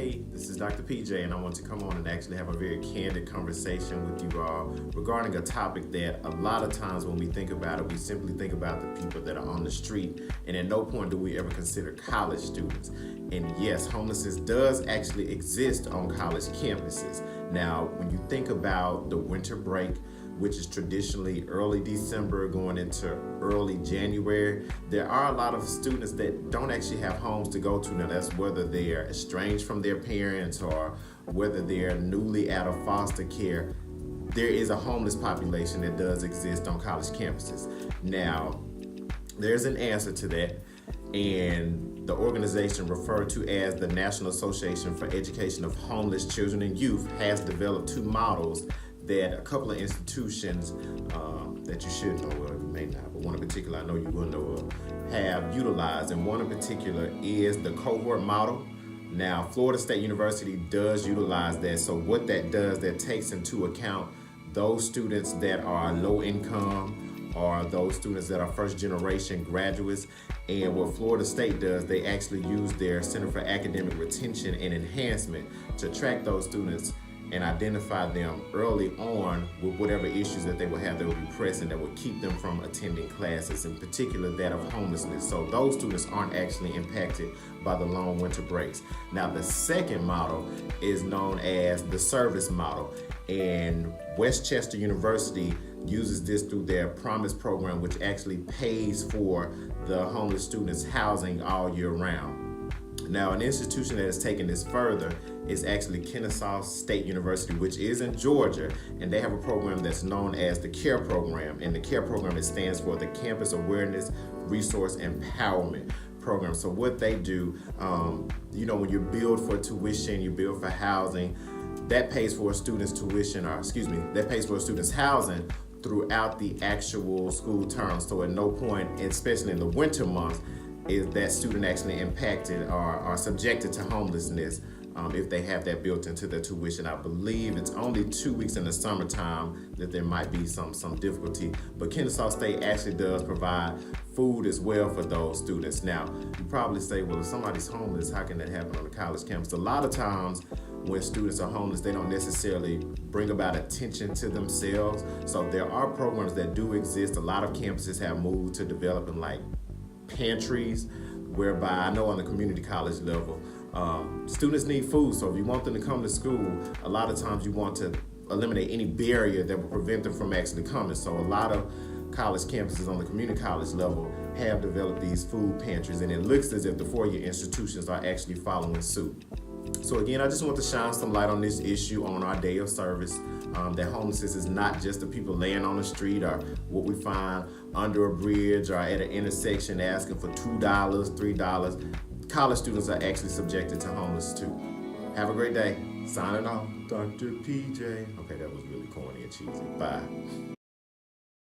Hey, this is Dr. PJ, and I want to come on and actually have a very candid conversation with you all regarding a topic that a lot of times when we think about it, we simply think about the people that are on the street, and at no point do we ever consider college students. And yes, homelessness does actually exist on college campuses. Now, when you think about the winter break, which is traditionally early December going into early January, there are a lot of students that don't actually have homes to go to. Now, that's whether they're estranged from their parents or whether they're newly out of foster care. There is a homeless population that does exist on college campuses. Now, there's an answer to that, and the organization referred to as the National Association for Education of Homeless Children and Youth has developed two models that a couple of institutions that you should know of, you may not, but one in particular I know you will know of, have utilized. And one in particular is the cohort model. Now, Florida State University does utilize that. So what that does, that takes into account those students that are low income or those students that are first generation graduates. And what Florida State does, they actually use their Center for Academic Retention and Enhancement to track those students and identify them early on with whatever issues that they will have that will be present that will keep them from attending classes, in particular that of homelessness. So those students aren't actually impacted by the long winter breaks. Now, the second model is known as the service model, and Westchester University uses this through their Promise program, which actually pays for the homeless students' housing all year round. Now, an institution that has taken this further is actually Kennesaw State University, which is in Georgia, and they have a program that's known as the CARE program. And the CARE program, it stands for the Campus Awareness Resource Empowerment Program. So what they do, when you build for tuition, you build for housing, that pays for a student's tuition, that pays for a student's housing throughout the actual school term. So at no point, especially in the winter months, is that student actually impacted or subjected to homelessness if they have that built into their tuition. I believe it's only 2 weeks in the summertime that there might be some difficulty, but Kennesaw State actually does provide food as well for those students. Now, you probably say, well, if somebody's homeless, how can that happen on the college campus? A lot of times when students are homeless, they don't necessarily bring about attention to themselves. So there are programs that do exist. A lot of campuses have moved to developing like pantries, whereby I know on the community college level, students need food. So if you want them to come to school, a lot of times you want to eliminate any barrier that will prevent them from actually coming. So a lot of college campuses on the community college level have developed these food pantries, and it looks as if the four-year institutions are actually following suit. So again, I just want to shine some light on this issue on our day of service, that homelessness is not just the people laying on the street or what we find under a bridge or at an intersection asking for $2, $3. College students are actually subjected to homelessness too. Have a great day. Signing off, Dr. PJ. Okay, that was really corny and cheesy. Bye.